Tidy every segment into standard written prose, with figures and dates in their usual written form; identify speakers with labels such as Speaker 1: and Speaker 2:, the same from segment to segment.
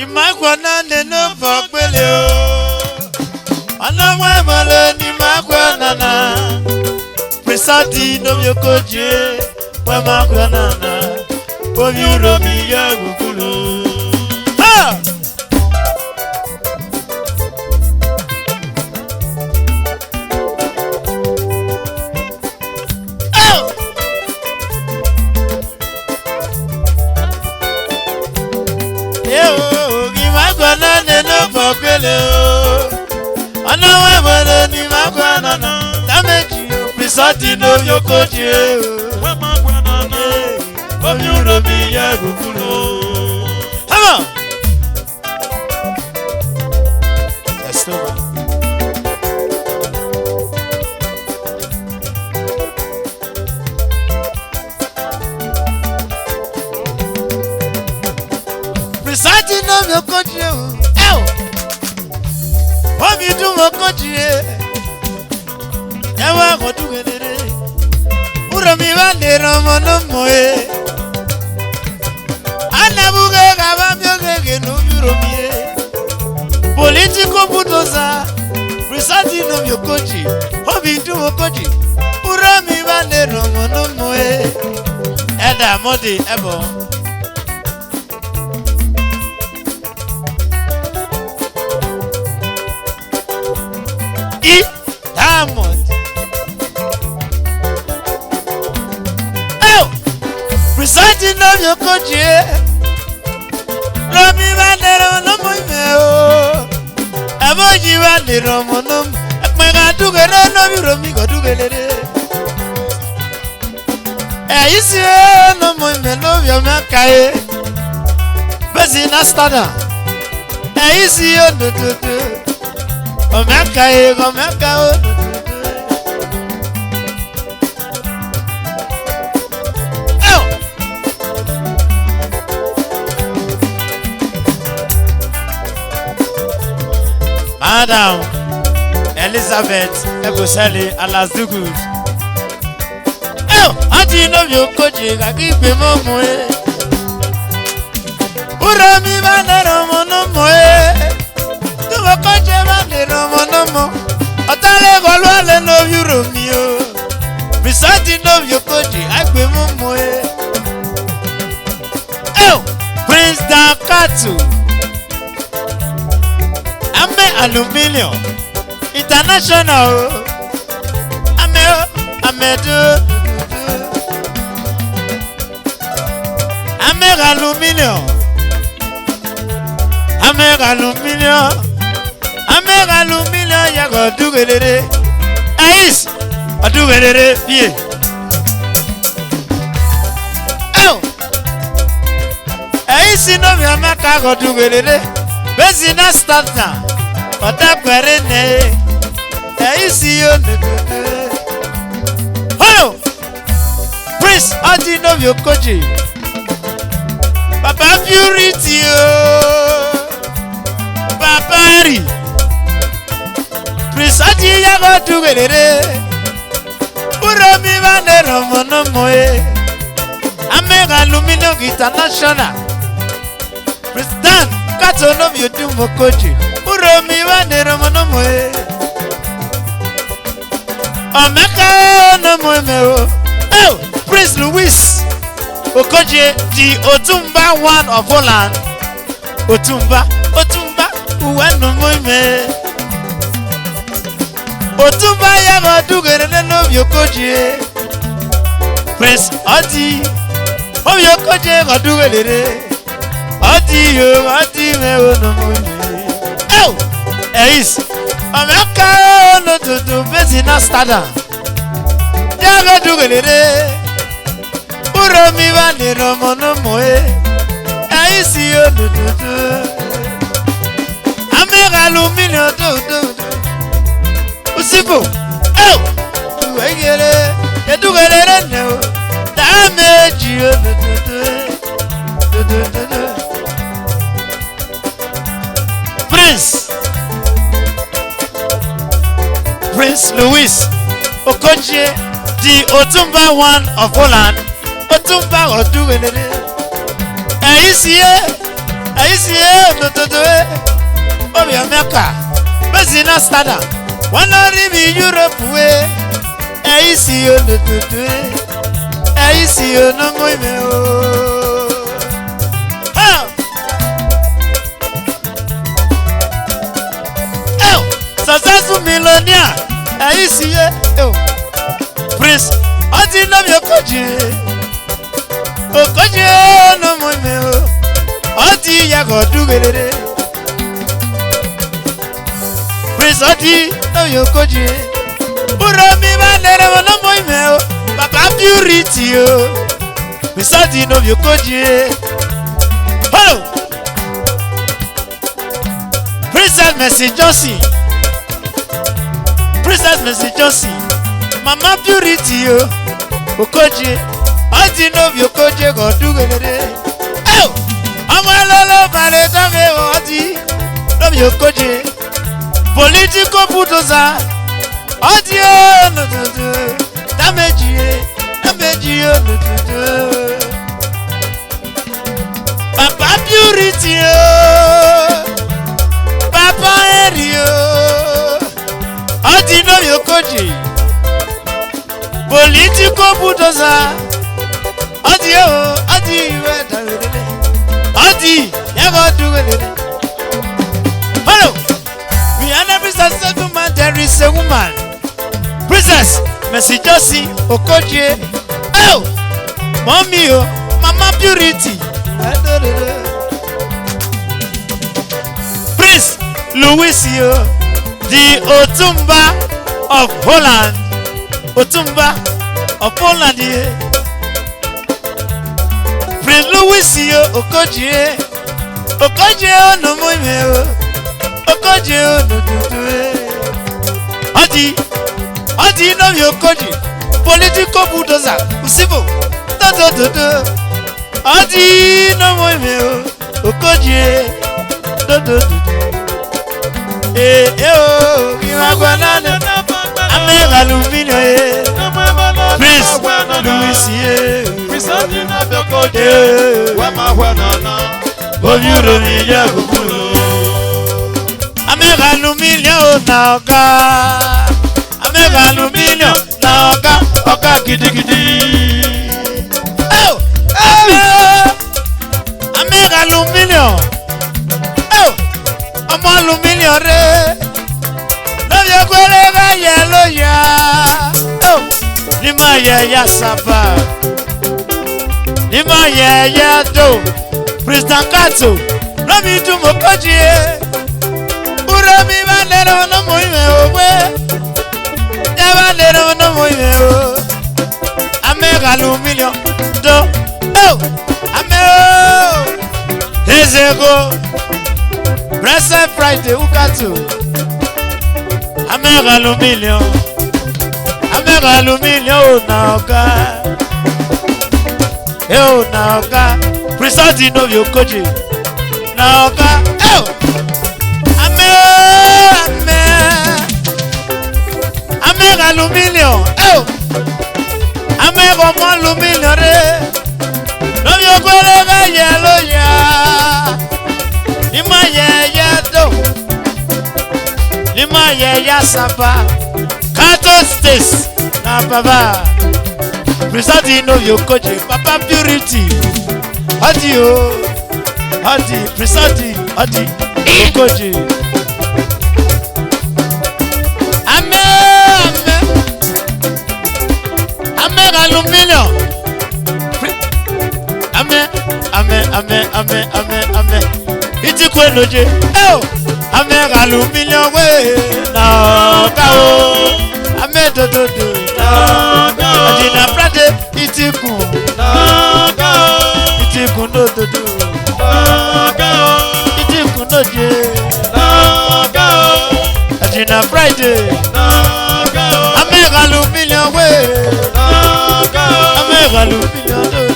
Speaker 1: Imagwana neno vokbele o. Anamwe mole ni magwana na. Presati no yokoje. We magwana na. Obi uromi ya gukulu. Ah! Presati no yokoje. We magwana na. Obi uromi ya gukulu. Come on. Yes, no. Presati no yokoje. Obi du yokoje. Ewa go du gedere. Uromi wa le romo no moe. Anabuge gaba myoge no uromi. Political bulldozer. Presati no yokoji. Obi du yokoji. Uromi wa le romo no moe. Eda modi ebo. Diamond. Oh, Presati no yokoji. Romi bandero no moime o. Aboji bandero mono. Akmega dugere no romi go dugelere. Isi no moime no yo makae. Bezi na stada. Isi yo no tutu. Omakae omaka o. Madam Elizabeth Ebosele Alazugu. Ati no yokoji ga kipe momo e. Uromi banero mono mo e. Tu yokoji banero mono mo. Otale golwale no uromi o. Presati no yokoji agbe momo e. Prince Dakatu. Ame Aluminium International. Amedo Ame Aluminium. Ame Aluminium ya go dugelere. Ais adugelere pie. Ais no mi amaka go dugelere. Bezi na starter. Ota perene. Isi yo nekuku. Hello. Prince Adi no yokoji. Papa Purity o. Papa Ari. Prince Adi ya go dugelere. Uromi banero mono moe. Amega Aluminium International. President Kato no mi odu mokoji. Uromi banero mono moe. Omeka no moe me o. Prince Louis Okoje, the Otumba one of Holland. Otumba uwe no moe me. Otumba ya go dugere no mi okoji. Prince Odi o mi okoji go dugere. Odi me o no moe me. Eis Omeka no to bezi na stada. Ya go dugelere. Uromi banero mono moe. Eisi yo do. Ame Aluminium do. Usipo. Dugelere. Ya dugelere no. Damage yo do. Prince Louis Okoje, the Otumba one of Holland. Otumba Odugelere. Eisiye Aisi nototo obi America bezina stada wana ribi Europe we aisi nototo aisi no moime o successful millionaire aisi Prince oti no mi okoji no moime o oti ya go dugelere Prince oti no mi okoji uro mi ba lere no moime o papa purity o Prince oti no mi okoji hello Princess Mercy Johnson Princess Mercy Johnson Mama Purity o Okoje oti no bi Okoje go dugelere amalolo bale tame oti no bi Okoje political bulldozer oti o no do damage o no do Papa Purity o Papa Erio oti no bi Okoje political bulldozer odi we dalele odi ya go dugelele hello behind every successful man there is a woman Princess Mercy Johnson Okoje oh mommy o Mama Purity Prince Louis the Otumba of Holland Otumba of Poland Prince Louis Okoje no moime o Okoje no tutu odi no mi Okoje political bulldozer usibo do odi no moime o Okoje do o ki ma gba na amega lumino Prince Louis Prince Adina Okoje wa ma wa na oyuro mi ya gugulu amega lumino na oga amega lumino na oga gidigidi amega lumino ọmọ lumino re lórí ọgbẹ́rẹ́ bá yẹ ló yá ní máa yẹ ya sábà ní máa yẹ ya dò Prince Kato lómi dùnmọ̀ kọ́jì ẹ́ búrọ́ mi bá lẹ́rọ ọ̀nàmọ̀ ìwẹ̀ òwe yẹ bá lẹ́rọ ọ̀nàmọ̀ ìwẹ̀ o amẹ́ka lumino dò amẹ́ o ezego Blessed Friday Ukato amẹ́ka lumino na oga na oga Prince Adina Okoje na oga amẹ́ka lumino amẹ́ka ọmọ lumino re lóbi ogbere bá yẹ ló yá ní má yẹ yẹ dò ní má yẹ yá sábà Kato States na baba Prince Adina Okoje Papa Purity odi Prince Adina Okoje amega aluminium ame iti kwenoje amega aluminium we na ka o ame dododo Adina Friday itiku dododo itiku noje Adina Friday amega aluminium we amega aluminium dodo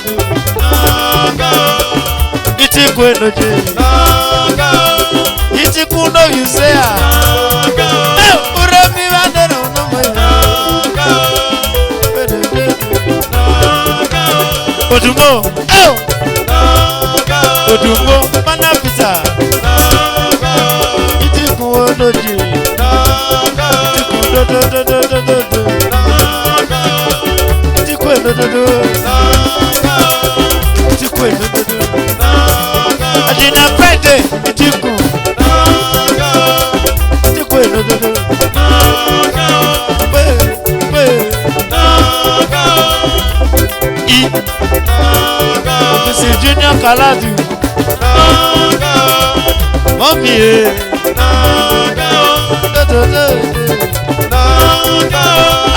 Speaker 1: itiku noje itiku no you say uremi wanero no mo Odumbo mana lójì. Tikú èlòdodo. Tikú èlòdodo. Àjìnà Friday ìtìkù. Tikú èlòdodo. Òfìsì Junior Kaladu. Mọ́mí ẹ̀.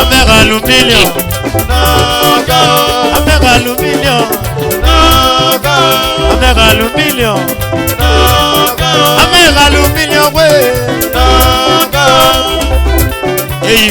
Speaker 1: Amẹ́ra lu mílíọ̀n. Amẹ́ra lu mílíọ̀n. Amẹ́ra lu mílíọ̀n. Amẹ́ra lu mílíọ̀n wé. Èyí.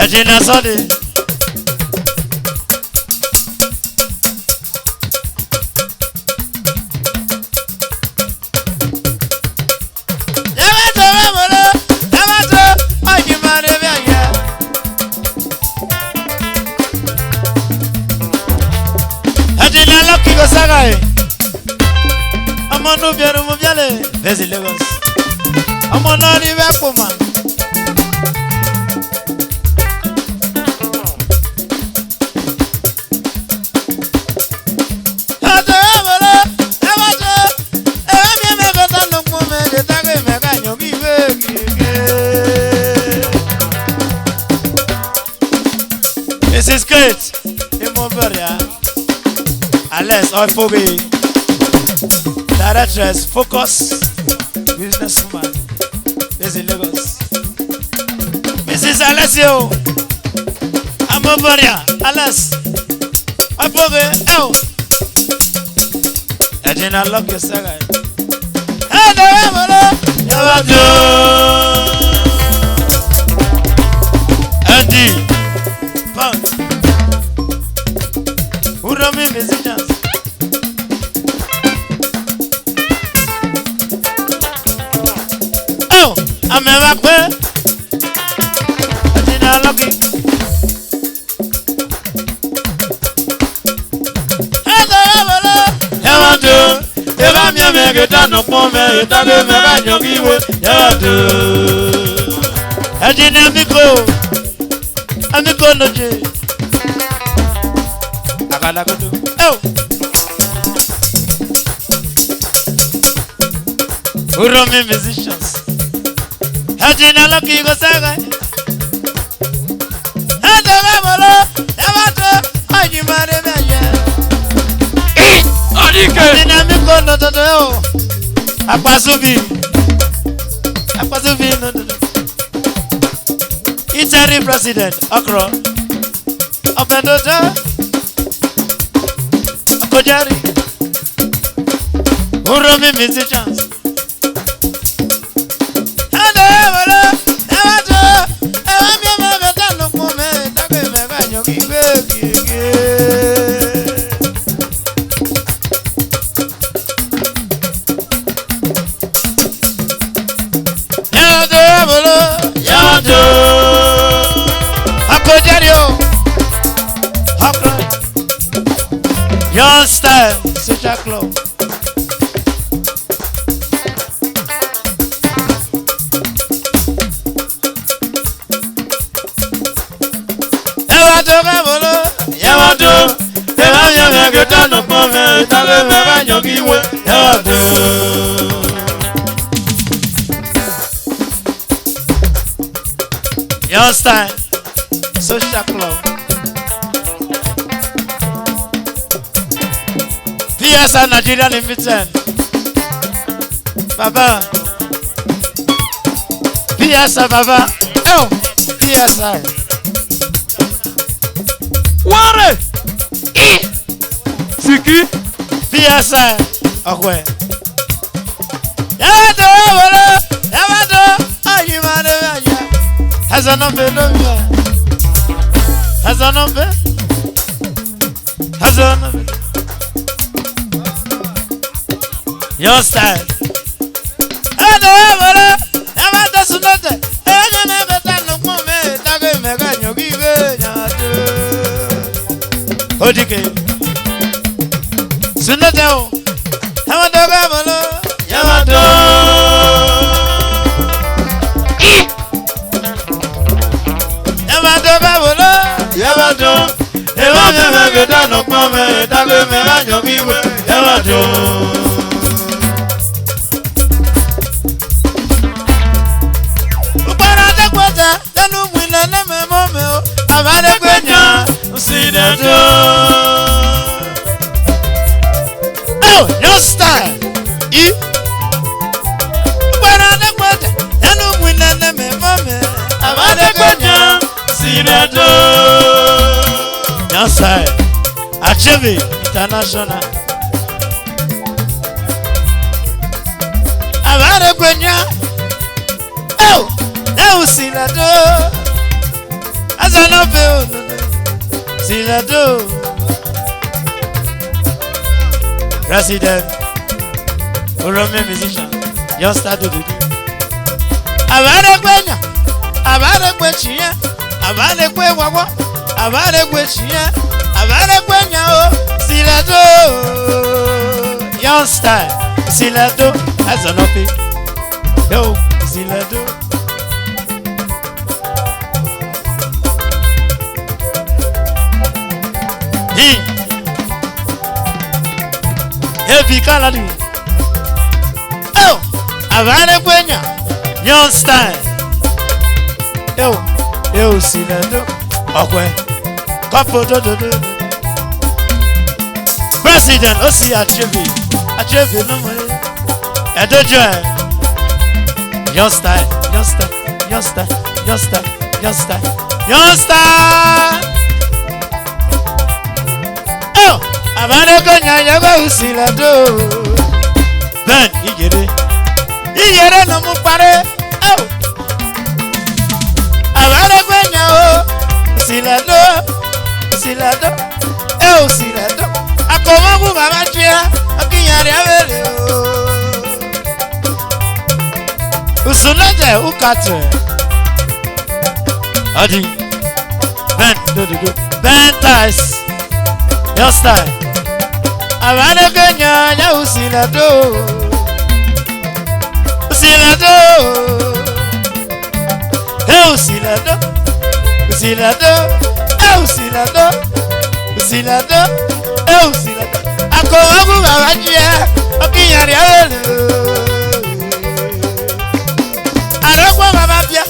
Speaker 1: Àjìnà Sunday. Àjìnà Lucky Gosagai. Ọmọ nù bẹ̀rù mú bíálẹ̀. Vẹ́sì Lagos. Ọmọ náà ní bẹ́ẹ̀ pò mà. Mrs. Kate Imoberia, Alex Oifobe, Directress Focus, businesswoman, based in Lagos. Mrs. Alessio Imoberia, Alex Oifobe, Àjìnà Lucky Gosagai. Andy Punk. Who don't mean musicians? Oh, I'm a rapper. Àjìnà Lucky. Àjìnà Amiko Noje. Akalagodo. Uromi musicians. Àjìnà Lucky Gosagai. Àjìnà Amiko Noje. Apasubi Noje. Interim President Okro Opedoja Akojari Uromi musicians. Young Styles social club. Yamato kabolo, Yamato, Yamato megeta no pome, tabe mega nyogiwe, Yamato. Your style, social club. PSR Nigeria Limited. Baba. PSR Baba. Oh, PSR. Ware. Siki. PSR. Okay. Yamato, Yamato. Ayimane, Ayimane. Has a number, has a number, has a number. Your style. I don't have a sonata. I don't have a ton of women. I can make a new given. Okay. Sonata. Yamato, Yamato. Yamato, Yamato, megeta no pome, tabe mega nyogiwe, Yamato. Upara de kwata, tenu mwina na memome o, abale kwenya, usidato. Oh, your style. Upara de kwata, tenu mwina na memome, abale kwenya. Your side, Achieve International. Avare Gwenya. Oh, Silado. Azanope. Silado. President. Orome musician. Your start to do. Avare Gwenya. Avare Gwechia. Avare Gwewawa. Avare Gwechia. Avare Gwenya o. Silado. Your style. Silado. Azanope. Yo, Silado. Heavy Kaladu. Oh, Avare Gwenya. Your style. Yo, Silado. Okay. Couple do. President Osi Achieve no more. Edojo. Your style. Oh, Avare Gwenya yago Silado. Ben Iyere no mu pare. Oh, Avare Gwenya o Silado. Oh, Silado. Akomagu baba chia akinyari avele o. Usunete ukate. Adi. Ben do. Ben ties. Your style. Avare Gwenya ya Silado. Oh, Silado. Akomagu baba chia akinyari avele o. Arogbo baba bia.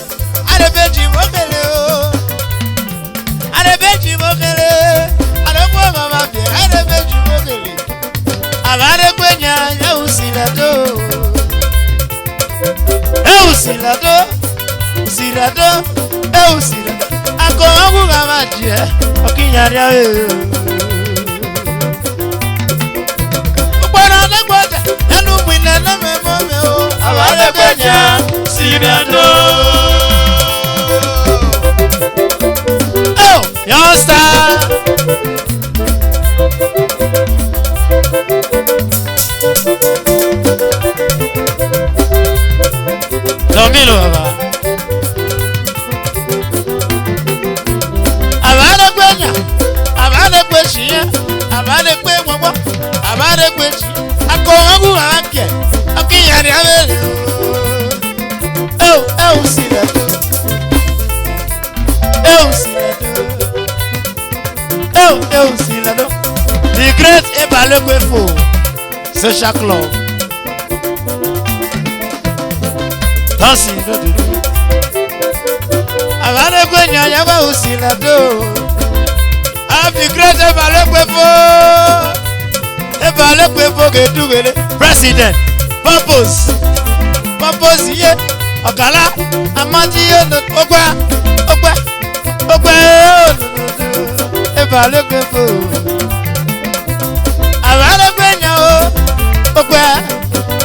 Speaker 1: Arebeji mokele o. Arogbo baba bia. Arebeji mokele. Avare Gwenya ya Silado. Silado. Akomagu baba chia akinyari avele o. Avare Gwenya Silado. Oh, your star. Domino baba. Avare Gwenya. Avare Gwechia. Avare Gwewawa. Avare kwechi ako ogu ake akiyari abele silado silado the great Ebalekwefo social club dancing no do Abalekwe nyanyaba silado the great Ebalekwefo gedugele president purpose ye Ogala amadiye ogba Ebalekwefo Abalekwe nyawo ogba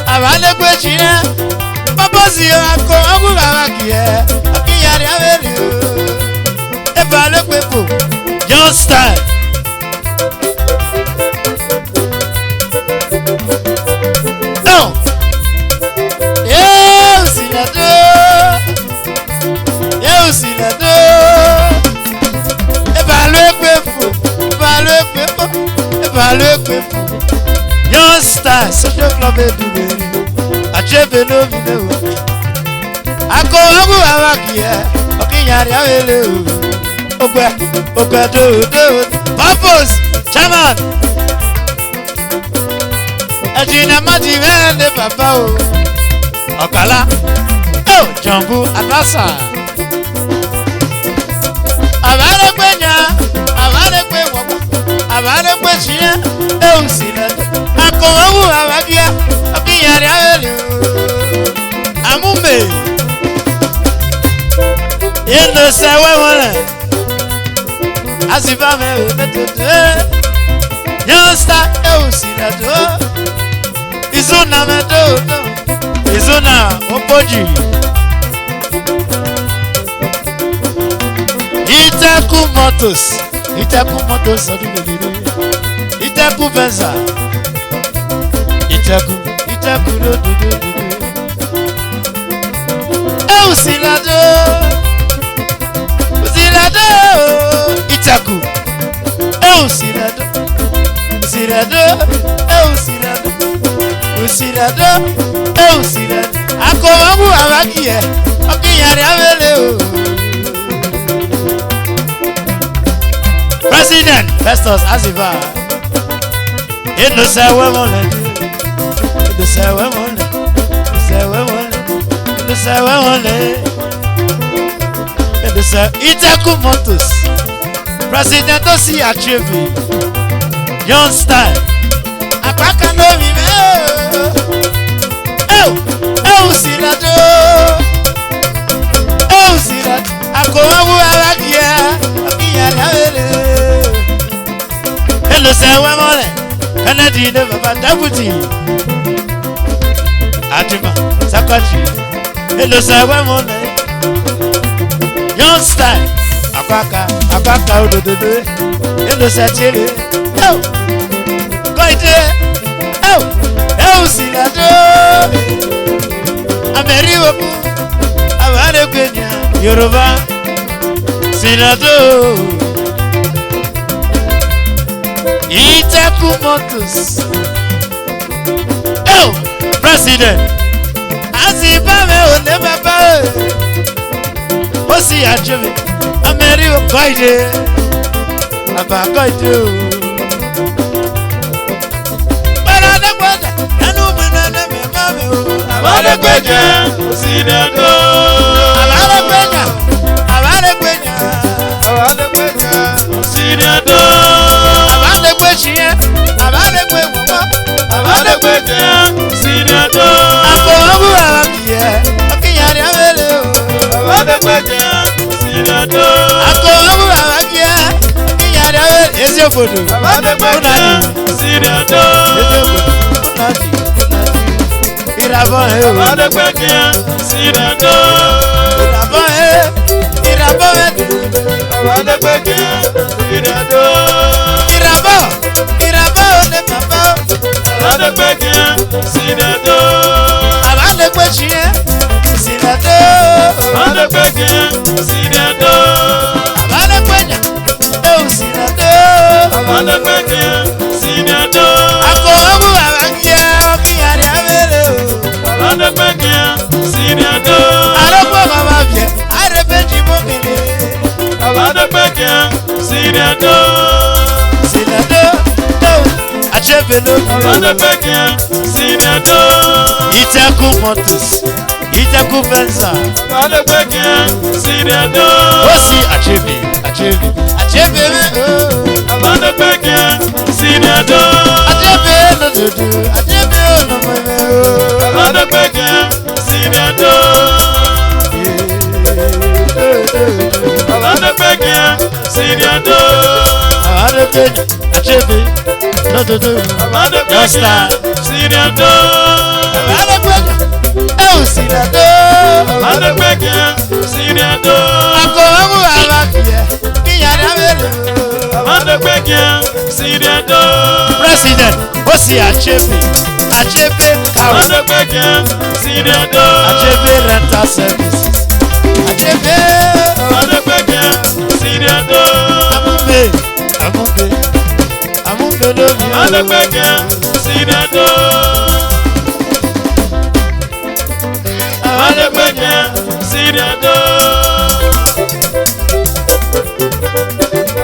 Speaker 1: Abalekwe china purpose yo ako ogba wakiye akiyari abeli Ebalekwefo your style Silado Ebalekwefo your style social club edubere achebe no video ako ogu awakiye okiyari awele ogba do purpose chairman ajina madi wele baba o Ogala Jumbo Adasa Abalekwe chine silado akowu abagia akiyari awele amume yendo sewe wole asiba me betete yosta silado izuna medo izuna opoji Itaku motos odulele Itaku Venza Itaku do silado Itaku silado akowamu abakiye okiyari abele President Festus Asiva Itaku Motos President Osi Achevi Young Style Apaka no vive silado akowamu abakiye okiyari abele Hello, sir, we're on Kennedy, never deputy. Atima, Sakati. Hello, sir, we're on Young Style. Akaka, Hello, sir, Chile. Go there. Silado. Ameriwoku. Abalekwe Yoruba. Silado. Itaku Motos President Azibame ole baba Osi Achevi Ameri Okoide Aba Koide Baradekweja Anu minane me mame Abalekweja Silado Abalekweja Silado Abalekwe silado akowu abakiye okiyari abele Abalekwe silado akowu abakiye okiyari abele ezefodo Abalekwe silado irabo Abalekwe silado irabo Abalekwe silado Irabo le papa Abalekwe silado Abalekwe chie silado Abalekwe silado Abalekwe silado Abalekwe silado akowu
Speaker 2: begin, senior do.
Speaker 1: Senior do, achebelo.
Speaker 2: Amanda begin, senior do.
Speaker 1: Itaku motus, Itaku Benza.
Speaker 2: Amanda begin, senior do.
Speaker 1: Osi achebe, achebe, achebe.
Speaker 2: Amanda begin, senior do.
Speaker 1: Achebe no do, achebe no me.
Speaker 2: Amanda begin, senior do. Amanda begin, senior do.
Speaker 1: Amanda begin, achebe no do.
Speaker 2: Amanda begin, senior do.
Speaker 1: Amanda begin, oh senior do.
Speaker 2: Amanda begin, senior do.
Speaker 1: Ako amu abakiye, kiyara mele.
Speaker 2: Amanda begin, senior do.
Speaker 1: President, Osi achebe, achebe kawo.
Speaker 2: Amanda begin, senior do.
Speaker 1: Achebe rental services. Achebe.
Speaker 2: Amanda begin, senior do.
Speaker 1: Amumbe, amumbe, amumbe no mi.
Speaker 2: Amanda begin, senior do. Amanda begin, senior do.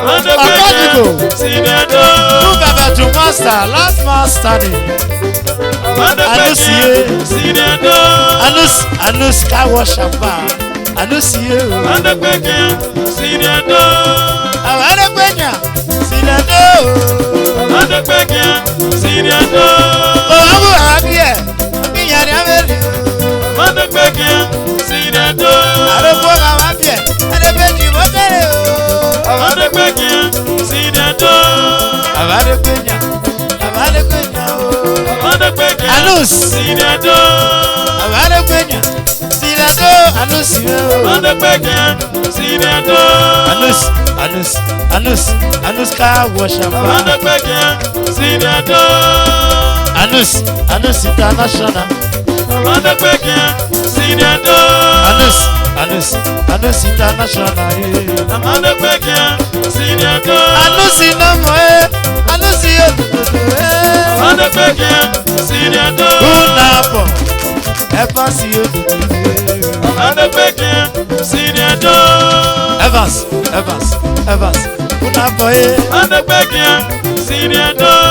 Speaker 2: Amanda begin, senior do.
Speaker 1: Look at to master, last master.
Speaker 2: Amanda begin, senior do.
Speaker 1: Anus car wash up. Anusie.
Speaker 2: Amanda begin, senior do.
Speaker 1: Amanda begin, senior do.
Speaker 2: Amanda begin, senior do.
Speaker 1: Oh, amu abie, kiyara mele.
Speaker 2: Amanda begin, senior do.
Speaker 1: Aroko abie, adebeji mokere o.
Speaker 2: Amanda begin, senior do.
Speaker 1: Amanda begin, o.
Speaker 2: Amanda begin,
Speaker 1: Anus,
Speaker 2: senior do.
Speaker 1: Amanda begin, senior do. Anusie.
Speaker 2: Amanda begin, senior do.
Speaker 1: Anus car wash up.
Speaker 2: Amanda begin, senior do.
Speaker 1: Anus international.
Speaker 2: Amanda begin, senior do.
Speaker 1: Anus international.
Speaker 2: Amanda begin, senior do.
Speaker 1: Anus no more. Anus yo.
Speaker 2: Amanda begin, senior do.
Speaker 1: Unapo. Evans yo.
Speaker 2: Amanda begin, senior do.
Speaker 1: Evans. Unapo.
Speaker 2: Amanda begin, senior do.